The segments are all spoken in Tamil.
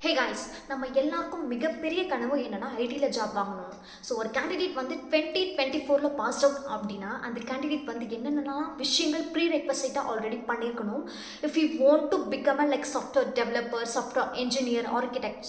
ஹே காய்ஸ், நம்ம எல்லாருக்கும் மிகப்பெரிய கனவு என்னன்னா ஐடியில் ஜாப் வாங்கணும். ஸோ ஒரு கேண்டிடேட் வந்து 2024 பாஸ் அவுட் அப்படின்னா அந்த கேண்டிடேட் வந்து என்னென்னலாம் விஷயங்கள் ப்ரீ ரெக்வசைட்டாக ஆல்ரெடி பண்ணியிருக்கணும். If you want to become a like software developer, software engineer, architect,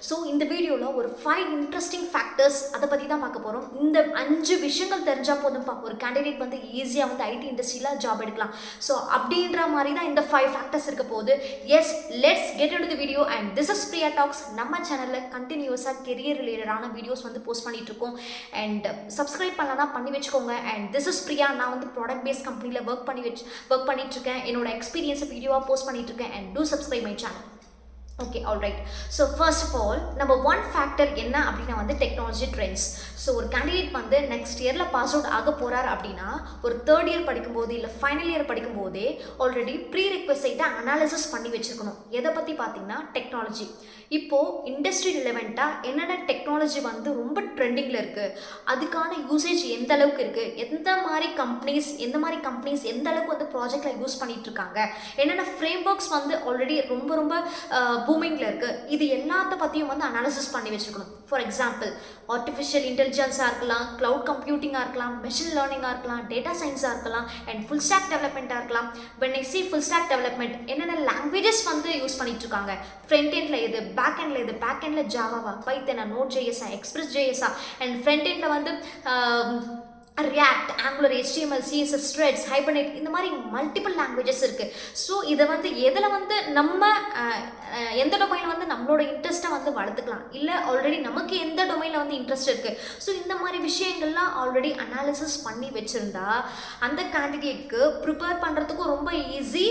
so இந்த வீடியோவில் ஒரு 5 இன்ட்ரெஸ்டிங் ஃபேக்டர்ஸ் அதை பற்றி தான் பார்க்க போகிறோம். இந்த 5 விஷயங்கள் தெரிஞ்சால் போதும்ப்பா, ஒரு கேண்டிடேட் வந்து ஈஸியாக வந்து ஐடி இண்டஸ்ட்ரியில் ஜாப் எடுக்கலாம். ஸோ அப்படின்ற மாதிரி தான் இந்த 5 ஃபேக்டர்ஸ் இருக்க போகுது. Yes, let's get into the video. And this is Priya talks. நம்ம சேனலில் கண்டினியூஸாக கெரியர் ரிலேட்டடான வீடியோஸ் வந்து போஸ்ட் பண்ணிட்டு இருக்கோம். அண்ட் சப்ஸ்கிரைப் பண்ணலாம், பண்ணி வச்சுக்கோங்க. And this is Priya. நான் வந்து ப்ராடக்ட் பேஸ்ட் கம்பெனியில் ஒர்க் பண்ணிட்டு இருக்கேன். என்னோட எக்ஸ்பீரியன்ஸை வீடியோவாக போஸ்ட் பண்ணிட்டு இருக்கேன். And do subscribe my channel. Okay, alright. So first of all நம்ம ஒன் ஃபேக்டர் என்ன அப்படின்னா வந்து டெக்னாலஜி ட்ரெண்ட்ஸ். ஸோ ஒரு கேண்டிடேட் வந்து நெக்ஸ்ட் இயரில் பாஸ் அவுட் ஆக போகிறார் அப்படின்னா ஒரு தேர்ட் இயர் படிக்கும்போது இல்லை ஃபைனல் இயர் படிக்கும்போதே ஆல்ரெடி ப்ரீ ரெக்வசைட்டை அனாலிசிஸ் பண்ணி வச்சுருக்கணும். எதை பற்றி பார்த்தீங்கன்னா டெக்னாலஜி. இப்போது இண்டஸ்ட்ரி ரிலவெண்ட்டாக என்னென்ன டெக்னாலஜி வந்து ரொம்ப ட்ரெண்டிங்கில் இருக்குது, அதுக்கான யூசேஜ் எந்த அளவுக்கு இருக்குது, எந்த மாதிரி கம்பெனிஸ் எந்த அளவுக்கு வந்து ப்ராஜெக்டில் யூஸ் பண்ணிகிட்ருக்காங்க, என்னென்ன ஃப்ரேம் ஒர்க்ஸ் வந்து ஆல்ரெடி ரொம்ப பூமிங்கில் இருக்குது, இது எல்லாத்த பற்றியும் வந்து அனாலிசிஸ் பண்ணி வச்சுருக்கணும். ஃபார் எக்ஸாம்பிள் ஆர்டிஃபிஷியல் இன்டெலிஜென்ஸாக இருக்கலாம், க்ளவுட் கம்ப்யூட்டிங்காக இருக்கலாம், மெஷின் லேர்னிங்காக இருக்கலாம், டேட்டா சயின்ஸாக இருக்கலாம், அண்ட் ஃபுல் ஸ்டாக் டெவலப்மெண்ட்டாக இருக்கலாம். when I see full stock development என்னென்ன லாங்குவேஜஸ் வந்து யூஸ் பண்ணிட்டு இருக்காங்க, ஃப்ரண்ட் எண்டில் எது, பேக் எண்டில் எது, பேக் எண்டில் ஜாவாவா, பைத்தனா, நோட் ஜேஎஸ்ஆ, எக்ஸ்பிரஸ் ஜேஎஸ்ஆ, அண்ட் ஃப்ரண்ட் எண்டில் வந்து React, Angular, HTML, CSS, threads, Hibernate, இந்த மாதிரி மல்டிபிள் லாங்குவேஜஸ் இருக்குது. ஸோ இதை வந்து எதில் வந்து நம்ம எந்த டொமைனில் வந்து நம்மளோட இன்ட்ரெஸ்ட்டை வந்து வளர்த்துக்கலாம், இல்லை ஆல்ரெடி நமக்கு எந்த டொமைனில் வந்து இன்ட்ரெஸ்ட் இருக்குது. ஸோ இந்த மாதிரி விஷயங்கள்லாம் ஆல்ரெடி அனாலிசிஸ் பண்ணி வச்சுருந்தா அந்த கேண்டிடேட்க்கு ப்ரிப்பேர் பண்ணுறதுக்கும் ரொம்ப ஈஸி,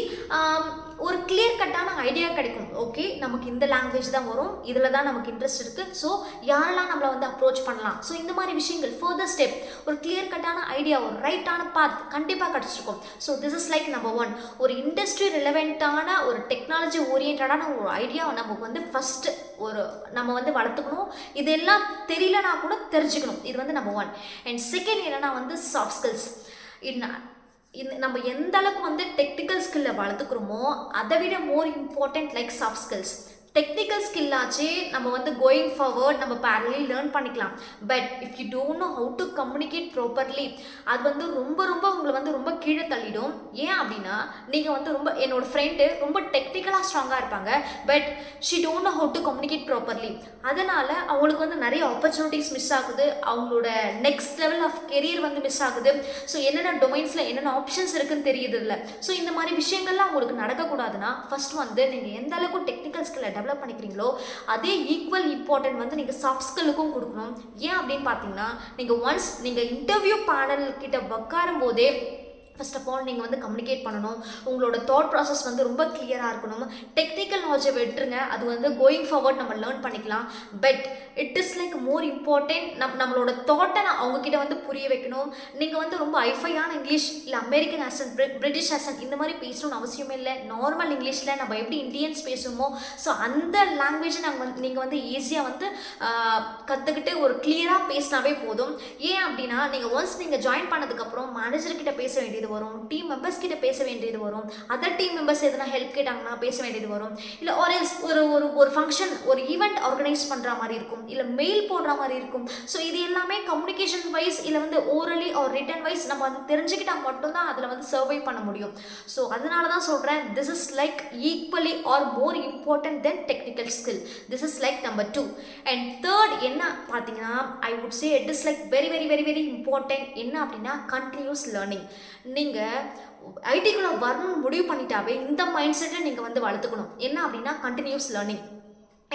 ஒரு கிளியர் கட்டான ஐடியா கிடைக்கும். ஓகே, நமக்கு இந்த லாங்குவேஜ் தான் வரும், இதில் தான் நமக்கு இன்ட்ரெஸ்ட் இருக்குது, ஸோ யாரெல்லாம் நம்மளை வந்து அப்ரோச் பண்ணலாம். ஸோ இந்த மாதிரி விஷயங்கள் ஃபர்தர் ஸ்டெப், ஒரு கிளியர் கட்டான ஐடியா, ஒரு ரைட்டான பாத் கண்டிப்பாக கிடச்சிருக்கும். So this is like number 1. ஒரு இண்டஸ்ட்ரி ரிலவெண்ட்டான ஒரு டெக்னாலஜி ஓரியன்டான ஒரு ஐடியாவை நமக்கு வந்து ஃபஸ்ட்டு நம்ம வந்து வளர்த்துக்கணும். இதெல்லாம் தெரியலனா கூட தெரிஞ்சுக்கணும். இது வந்து நம்பர் 1. அண்ட் செகண்ட் என்னன்னா வந்து சாஃப்ட் ஸ்கில்ஸ். நம்ம எந்த அளவுக்கு வந்து டெக்னிக்கல் ஸ்கில்லை வளர்த்துக்கிறோமோ அதை விட more important like soft skills. Technical ஸ்கில்லாச்சே நம்ம வந்து கோயிங் ஃபார்வர்ட் நம்ம பேரலி லேர்ன் பண்ணிக்கலாம். But if you don't know how to communicate properly, அது வந்து ரொம்ப உங்களை வந்து ரொம்ப கீழே தள்ளிடும். ஏன் அப்படின்னா நீங்கள் வந்து என்னோட ஃப்ரெண்டு ரொம்ப டெக்னிக்கலாக ஸ்ட்ராங்காக இருப்பாங்க, but she don't know how to communicate properly. அதனால் அவங்களுக்கு வந்து நிறைய ஆப்பர்ச்சுனிட்டிஸ் மிஸ் ஆகுது, அவங்களோட நெக்ஸ்ட் லெவல் ஆஃப் கெரியர் வந்து மிஸ் ஆகுது. ஸோ என்னென்ன டொமைன்ஸில் என்னென்ன ஆப்ஷன்ஸ் இருக்குன்னு தெரியுது இல்லை. ஸோ இந்த மாதிரி விஷயங்கள்லாம் உங்களுக்கு நடக்கக்கூடாதுன்னா ஃபர்ஸ்ட் வந்து நீங்கள் எந்த அளவுக்கு டெக்னிக்கல் ஸ்கில்லை டெவலப் பண்ணிக்கிறீங்களோ அதே ஈக்குவல் இம்பார்ட்டன்ட் வந்து நீங்கள் சாஃப்ட் ஸ்கில்லுக்கும் கொடுக்கணும். ஏன் அப்படின்னு பார்த்தீங்கன்னா நீங்கள் இன்டர்வியூ பேனல் கிட்ட உட்காரும் போதே ஃபர்ஸ்ட் ஆஃப் ஆல் நீங்கள் வந்து கம்யூனிகேட் பண்ணணும். உங்களோட தாட் ப்ராசஸ் வந்து ரொம்ப கிளியராக இருக்கணும். டெக்னிக்கல் நாலேஜை விட்டுருங்க, அது வந்து கோயிங் ஃபார்வர்ட் நம்ம லேர்ன் பண்ணிக்கலாம். But it is like more important நம்மளோட தாட்டை அவங்கக்கிட்ட வந்து புரிய வைக்கணும். நீங்கள் வந்து ரொம்ப ஐஃபையான இங்கிலீஷ் இல்லை அமெரிக்கன் ஆசன்ட், பிரிட்டிஷ் ஆசன்ட் இந்த மாதிரி பேசணும்னு அவசியமே இல்லை. நார்மல் இங்கிலீஷில் நம்ம எப்படி இந்தியன்ஸ் பேசுவோமோ ஸோ அந்த லாங்குவேஜை நீங்கள் வந்து ஈஸியாக வந்து கற்றுக்கிட்டு ஒரு கிளியராக பேசினாவே போதும். ஏன் அப்படின்னா ஒன்ஸ் நீங்கள் ஜாயின் பண்ணதுக்கப்புறம் மேனேஜர்கிட்ட பேச வேண்டியது வரும், டீம் மெம்பர்ஸ் கிட்ட பேச வேண்டியது வரும், அதர் டீம் மெம்பர்ஸ் எதனா ஹெல்ப் கேட்டாங்கன்னா பேச வேண்டியது வரும், இல்லை ஒரு ஃபங்க்ஷன், ஒரு ஈவெண்ட் ஆர்கனைஸ் பண்ணுற மாதிரி இருக்கும், இல்லை மெயில் போடுற மாதிரி இருக்கும். ஸோ இது எல்லாமே கம்யூனிகேஷன் வைஸ் இல்லை வந்து ஓரலி ஆர் ரிட்டன் வைஸ் நம்ம வந்து தெரிஞ்சுக்கிட்டால் மட்டும்தான் அதில் வந்து சர்வை பண்ண முடியும். ஸோ அதனால தான் சொல்கிறேன், this is like equally or more important then technical skill. This is like number 2. And third என்ன பார்த்தீங்கன்னா I would say it is like very important. என்ன அப்படின்னா கண்டினியூஸ் லேர்னிங். நீங்கள் ஐடிக்குள்ளே வரணும்னு முடிவு பண்ணிட்டாவே இந்த மைண்ட் செட்டை நீங்கள் வந்து வளர்த்துக்கணும். என்ன அப்படின்னா கண்டினியூஸ் லேர்னிங்.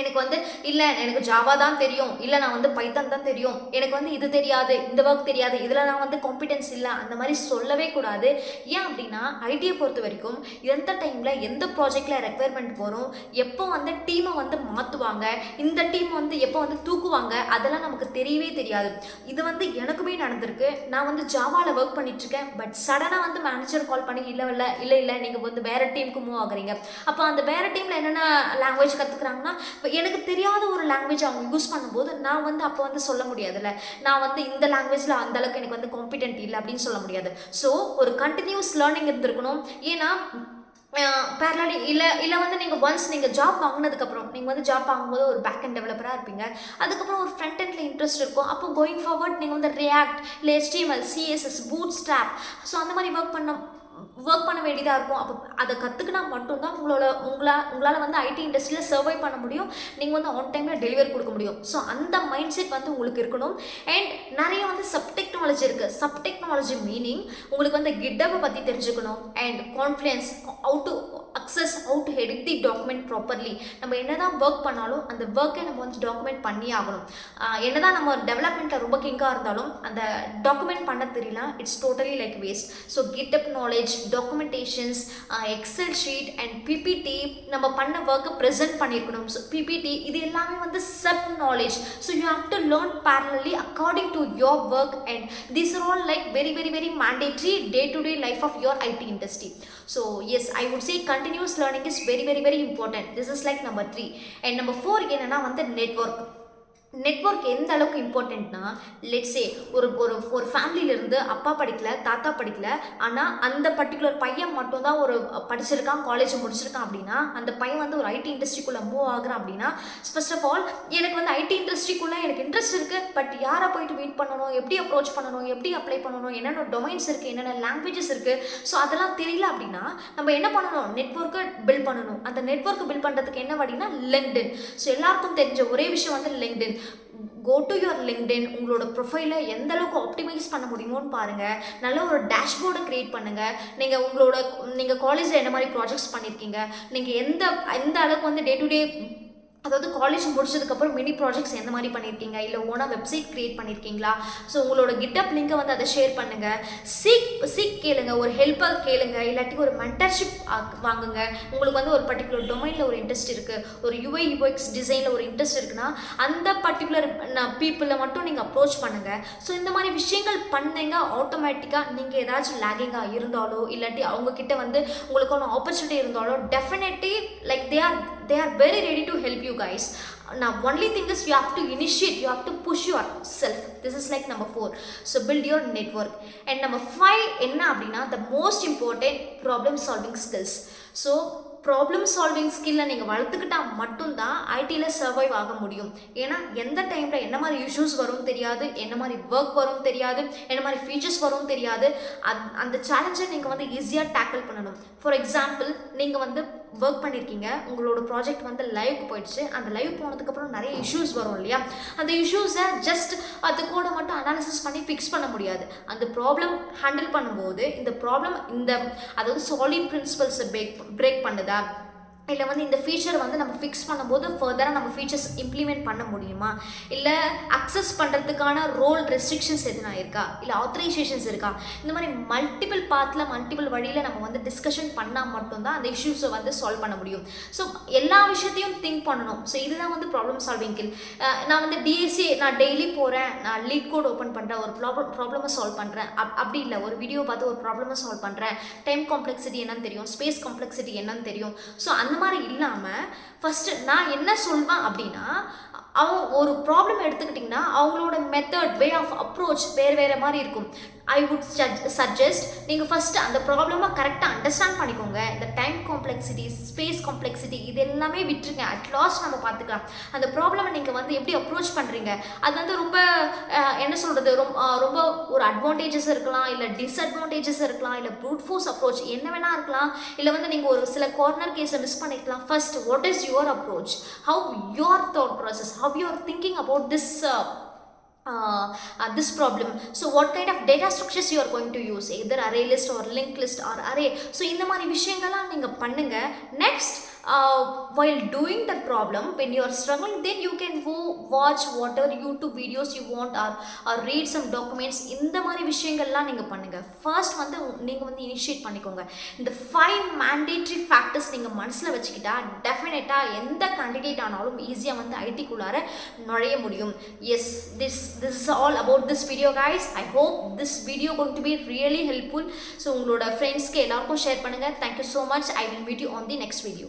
எனக்கு வந்து இல்லை எனக்கு ஜாவா தான் தெரியும், இல்லை நான் வந்து பைத்தான் தான் தெரியும், எனக்கு வந்து இது தெரியாது, இந்த ஒர்க் தெரியாது, இதில் நான் வந்து காம்பிடன்ஸ் இல்லை, அந்த மாதிரி சொல்லவே கூடாது. ஏன் அப்படின்னா ஐடியை பொறுத்த வரைக்கும் எந்த டைமில் எந்த ப்ராஜெக்டில் ரெக்குயர்மெண்ட் வரும், எப்போ வந்து டீமை வந்து மாற்றுவாங்க, இந்த டீம் வந்து எப்போ வந்து தூக்குவாங்க, அதெல்லாம் நமக்கு தெரியவே தெரியாது. இது வந்து எனக்குமே நடந்திருக்கு. நான் வந்து ஜாவாவில் ஒர்க் பண்ணிட்டுருக்கேன், பட் சடனாக வந்து மேனேஜர் கால் பண்ணி இல்லை நீங்கள் வந்து வேறு டீமுக்கு மூவ் ஆகுறீங்க. அப்போ அந்த வேறு டீமில் என்னென்ன லாங்குவேஜ் கற்றுக்குறாங்கன்னா எனக்கு தெரியாத ஒரு லாங்குவேஜ் அவங்க யூஸ் பண்ணும்போது நான் வந்து அப்போ வந்து சொல்ல முடியாதுல்ல, நான் வந்து இந்த லாங்குவேஜில் அந்த அளவுக்கு எனக்கு வந்து காம்பிடென்ட் இல்லை அப்படின்னு சொல்ல முடியாது. ஸோ ஒரு கண்டினியூஸ் லேர்னிங் இருந்திருக்கணும். ஏன்னா பேரலி இல்லை வந்து நீங்கள் ஒன்ஸ் நீங்கள் ஜாப் வாங்கினதுக்கப்புறம் நீங்கள் வந்து ஜாப் வாங்கும்போது ஒரு பேக் அண்ட் டெவலப்பராக இருப்பீங்க. அதுக்கப்புறம் ஒரு ஃப்ரண்ட் எண்டில் இன்ட்ரெஸ்ட் இருக்கும். அப்போ கோயிங் ஃபார்வர்ட் நீங்கள் வந்து ரியாக்ட் இல்லை HTML CSS Bootstrap so அந்த மாதிரி ஒர்க் பண்ண வேண்டியதாக இருக்கும். அப்போ அதை கற்றுக்கினா மட்டும்தான் உங்களால் வந்து ஐடி இண்டஸ்ட்ரியில் சர்வை பண்ண முடியும். நீங்கள் வந்து ஆன் டைமில் டெலிவரி கொடுக்க முடியும். ஸோ அந்த மைண்ட் செட் வந்து உங்களுக்கு இருக்கணும். அண்ட் நிறைய வந்து சப்டெக்னாலஜி இருக்குது. சப்டெக்னாலஜி மீனிங் உங்களுக்கு வந்து கிட்டப்பை பற்றி தெரிஞ்சுக்கணும். And confidence how to edit the document properly. நம்ம என்ன தான் ஒர்க் பண்ணாலும் அந்த ஒர்க்கை நம்ம வந்து டாக்குமெண்ட் பண்ணி ஆகணும். என்ன தான் நம்ம டெவலப்மெண்ட்டில் ரொம்ப கிங்காக இருந்தாலும் அந்த டாக்குமெண்ட் பண்ண தெரியல, it's totally like waste. So GitHub knowledge, documentations, Excel sheet and PPT நம்ம பண்ண ஒர்க்கை ப்ரெசென்ட் பண்ணியிருக்கணும். ஸோ PPT இது எல்லாமே வந்து sub knowledge. So you have to learn parallelly according to your work, and these are all like very very very mandatory day to day life of your IT industry. So yes, I would say continuous learning is very very very important. This is like number 3. And number 4 என்னன்னா வந்து நெட்வொர்க் எந்த அளவுக்கு இம்பார்ட்டண்ட்னா, லெட்ஸே ஒரு ஃபேமிலியிலேருந்து அப்பா படிக்கல, தாத்தா படிக்கல, ஆனால் அந்த பர்டிகுலர் பையன் மட்டும்தான் ஒரு படிச்சிருக்கான், காலேஜ் முடிச்சிருக்கான் அப்படின்னா அந்த பையன் வந்து ஒரு ஐடி இண்டஸ்ட்ரிக்குள்ளே மூவ் ஆகுறான் அப்படின்னா, ஃபர்ஸ்ட் ஆஃப் ஆல் எனக்கு வந்து ஐடி இண்டஸ்ட்ரிக்குள்ளே எனக்கு இன்ட்ரெஸ்ட் இருக்குது, பட் யாரை போயிட்டு மீட் பண்ணணும், எப்படி அப்ரோச் பண்ணணும், எப்படி அப்ளை பண்ணணும், என்னென்ன டொமைன்ஸ் இருக்குது, என்னென்ன லாங்குவேஜஸ் இருக்குது, ஸோ அதெல்லாம் தெரியல அப்படின்னா நம்ம என்ன பண்ணணும், நெட்வொர்க்கை பில்ட் பண்ணணும். அந்த நெட்வொர்க்கை பில்ட் பண்ணுறதுக்கு என்ன வழினா LinkedIn. ஸோ எல்லாருக்கும் தெரிஞ்ச ஒரே விஷயம் வந்து LinkedIn. Go to your LinkedIn. உங்களோட ப்ரொஃபைலை எந்த அளவுக்கு ஆப்டிமைஸ் பண்ண முடியுமோன்னு பாருங்கள். நல்ல ஒரு டேஷ்போர்டை க்ரியேட் பண்ணுங்கள். நீங்கள் காலேஜில் என்ன மாதிரி ப்ராஜெக்ட்ஸ் பண்ணியிருக்கீங்க, நீங்கள் எந்த அளவுக்கு வந்து டே டு டே, அதாவது காலேஜ் முடிச்சதுக்கப்புறம் மினி ப்ராஜெக்ட்ஸ் எந்த மாதிரி பண்ணியிருக்கீங்க, இல்லை ஓனாக வெப்சைட் க்ரியேட் பண்ணியிருக்கீங்களா, ஸோ உங்களோட கிட்டப் லிங்கை வந்து அதை ஷேர் பண்ணுங்கள். சீக் கேளுங்க, ஒரு ஹெல்ப்பர் கேளுங்க, இல்லாட்டி ஒரு மென்டர்ஷிப் வாங்குங்க. உங்களுக்கு வந்து ஒரு பர்டிகுலர் டொமைனில் ஒரு இன்ட்ரெஸ்ட் இருக்குது, ஒரு UI/UX டிசைனில் ஒரு இன்ட்ரெஸ்ட் இருக்குன்னா அந்த பர்டிகுலர் பீப்புளை மட்டும் நீங்கள் அப்ரோச் பண்ணுங்கள். ஸோ இந்த மாதிரி விஷயங்கள் பண்ணுங்க. ஆட்டோமேட்டிக்காக நீங்கள் ஏதாச்சும் லேகிங்காக இருந்தாலோ இல்லாட்டி அவங்கக்கிட்ட வந்து உங்களுக்கான ஆப்பர்ச்சுனிட்டி இருந்தாலோ definitely like they are very ready to help you guys. Now only thing is you have to initiate, you have to push yourself. This is like number 4. So build your network. And number 5 enna appadina, the most important, problem solving skills. So problem solving ஸ்கில்லை நீங்கள் வளர்த்துக்கிட்டால் மட்டும்தான் ஐடியில் சர்வைவ் ஆக முடியும். ஏன்னா எந்த டைமில் என்ன மாதிரி இஷ்யூஸ் வரும் தெரியாது, என்ன மாதிரி ஒர்க் வரும் தெரியாது, என்ன மாதிரி ஃபீச்சர்ஸ் வரும் தெரியாது. அந்த சேலஞ்சை நீங்கள் வந்து ஈஸியாக டேக்கிள் பண்ணணும். ஃபார் எக்ஸாம்பிள், நீங்கள் வந்து ஒர்க் பண்ணியிருக்கீங்க, உங்களோட ப்ராஜெக்ட் வந்து லைவ்க்கு போயிடுச்சு. அந்த லைவ் போனதுக்கப்புறம் நிறைய இஷ்யூஸ் வரும் இல்லையா, அந்த இஷ்யூஸை ஜஸ்ட் அது கூட மட்டும் அனாலிசிஸ் பண்ணி ஃபிக்ஸ் பண்ண முடியாது. அந்த ப்ராப்ளம் ஹேண்டில் பண்ணும்போது இந்த ப்ராப்ளம் அதாவது சாலிட் பிரின்சிபல்ஸை பிரேக் பண்ணுதா, இல்லை வந்து இந்த ஃபீச்சர் வந்து நம்ம ஃபிக்ஸ் பண்ணும்போது ஃபர்தராக நம்ம ஃபீச்சர்ஸ் இம்ப்ளிமெண்ட் பண்ண முடியுமா, இல்லை அக்சஸ் பண்ணுறதுக்கான ரோல் ரெஸ்ட்ரிக்ஷன்ஸ் எதுனா இருக்கா, இல்லை ஆத்தரைசேஷன்ஸ் இருக்கா, இந்த மாதிரி மல்டிபிள் பாத்தில் மல்டிபிள் வழியில் நம்ம வந்து டிஸ்கஷன் பண்ணால் மட்டும்தான் அந்த இஷ்யூஸை வந்து சால்வ் பண்ண முடியும். ஸோ எல்லா விஷயத்தையும் திங்க் பண்ணணும். ஸோ இதுதான் வந்து ப்ராப்ளம் சால்விங் ஸ்கில். நான் வந்து DSC நான் டெய்லி போகிறேன், நான் லீட் கோட் ஓப்பன் பண்ணுறேன், ஒரு ப்ராப்ளமை சால்வ் பண்ணுறேன், அப்படி இல்லை, ஒரு வீடியோ பார்த்து ஒரு ப்ராப்ளமை சால்வ் பண்ணுறேன், டைம் காம்ப்ளெக்சிட்டி என்னன்னு தெரியும், ஸ்பேஸ் காம்ப்ளெக்சிட்டி என்னன்னு தெரியும். ஸோ அந்த மாதிரி இல்லாமல் ஃபஸ்ட்டு நான் என்ன சொல்வேன் அப்படின்னா, அவங்க ஒரு ப்ராப்ளம் எடுத்துக்கிட்டிங்கன்னா அவங்களோட மெத்தட், வே ஆஃப் அப்ரோச் வேறு மாதிரி இருக்கும். ஐ வுட் சஜஸ்ட் நீங்கள் ஃபஸ்ட்டு அந்த ப்ராப்ளமாக கரெக்டாக அண்டர்ஸ்டாண்ட் பண்ணிக்கோங்க. இந்த டைம் காம்ப்ளெக்சிட்டி, ஸ்பேஸ் காம்ப்ளெக்சிட்டி இது எல்லாமே விட்டுருங்க. அட்லாஸ்ட் நம்ம பார்த்துக்கலாம். அந்த ப்ராப்ளமை நீங்கள் வந்து எப்படி அப்ரோச் பண்ணுறீங்க, அது வந்து ரொம்ப என்ன சொல்கிறது, ரொம்ப ஒரு அட்வான்டேஜஸ் இருக்கலாம், இல்லை டிஸ்அட்வான்டேஜஸ் இருக்கலாம், இல்லை ப்ரூட் ஃபோர்ஸ் அப்ரோச் என்ன வேணால் இருக்கலாம், இல்லை வந்து நீங்கள் ஒரு சில கார்னர் கேஸை மிஸ் பண்ணிக்கலாம். First, what is your approach, have your thought process, how you are thinking about this problem. So what kind of data structures you are going to use, either array list or linked list or array. So இந்த மாதிரி விஷயங்கள்லாம் நீங்கள் பண்ணுங்க. Next, while doing that problem, when you are struggling, then you can go watch whatever YouTube videos you want, or read some documents. இந்த மாதிரி விஷயங்கள்லாம் நீங்கள் பண்ணுங்கள். ஃபர்ஸ்ட் வந்து நீங்கள் வந்து இனிஷியேட் பண்ணிக்கோங்க. இந்த 5 mandatory factors நீங்கள் மனசில் வச்சுக்கிட்டா டெஃபினட்டாக எந்த கேண்டிடேட் ஆனாலும் ஈஸியாக வந்து ஐடிக்குள்ளார நுழைய முடியும். Yes, this is all about this video guys. I hope this video going to be really helpful. So உங்களோட ஃப்ரெண்ட்ஸ்க்கு எல்லாருக்கும் ஷேர் பண்ணுங்கள். Thank you so much. I will meet you on the next video.